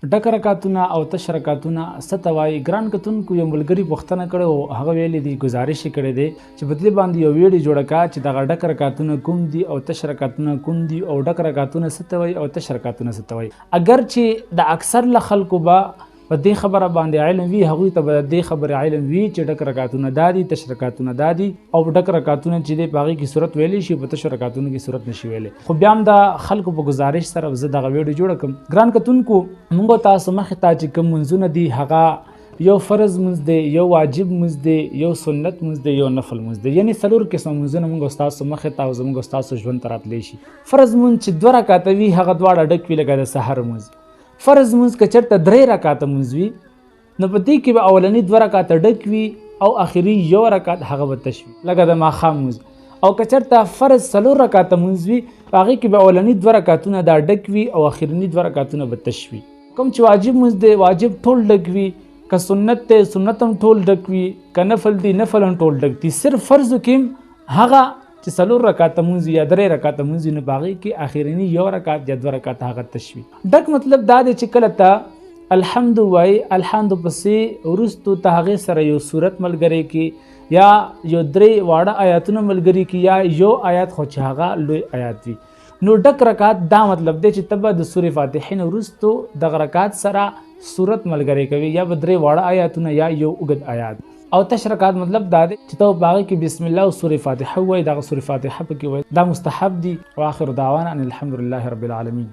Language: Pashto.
ډک رکعتونه او تش رکعتونه څه ته وایي؟ ګران کتونکو یو ملګري پوښتنه کړې او هغه ویلې دي، ګزارش یې کړی دی چې په دې باندې یو ویډیو جوړه کړه چې دغه ډک رکعتونه کوم دي او تش رکعتونه کوم دي او ډک رکعتونه څه ته وایي او تش رکعتونه څه ته وایي. اگر چې د اکثر له خلکو به په دې خبره باندې علم وي، هغوی ته به د دې خبرې علم وي چې ډک رکعتونه دا دي، تش رکعتونه دا دي او ډک رکعتونه چې دی په هغې کې صورت ویلی شي، په تشو رکعتونو کې صورت نشي ویلی. خو بیا هم د خلکو په گزارش سره زه دغه ویډیو جوړه کړم. ګران کتونکو موږ تاسو مخې ته چې کوم منځونه دي هغه یو فرض منځ دی، یو واجب منځ دی، یو سنت منځ دی، یو نفل منځ دی. یعنې څلور قسمه منځونه موږ ستاسو مخې ته او زموږ ستاسو ژوند ته راتلی شي. فرض منځ چې 2 رکعته وي هغه دواړه ډک وي لکه د سحر منځ. فرض منځ که چېرته 3 رکعته منځ وي نو په دې کې به اولني 2 رکعته ډک وي او اخري 1 رکعت هغه به تش وي لکه د ماښام منځ. او که چېرته فرض 4 رکعته منځ وي په هغې کې به اولني 2 رکعتونه دا ډک وي او اخرني 2 رکعتونه به تش وي. کوم چې واجب منځ دی واجب ټول ډک وي، که سنت دی سنت هم ټول ډک وي، که نفل دی نفل هم ټول ډک دي. صرف فرضو کې هغه چې 4 رکعته منځ یا 3 رکعته منځ نو په هغې کې اخرني 1 رکعت یا 2 رکعت هغه تش وي. ډک مطلب دا دی چې کله ته الحمد وای، الحمد پسې وروستو ته هغې سره یو صورت ملګری کې یا یو 3 واړه آیاتونه ملګري کې یا یو آیات خو چې هغه لوی آیات وي. نو ډک رکعت دا مطلب دی چې ته به د سورې فاتحې نه وروستو دغه رکعت سره صورت ملګری کوي یا به 3 واړه آیاتونه یا یو اوږد آیات. او تش رکعت مطلب دا دی چې ته په هغې کې بسم الله او سورې فاتحه ووایي، دغه سورې فاتحه پکې وایي. دا مستحب دي. واخر دعوانا ان الحمد لله رب العالمین.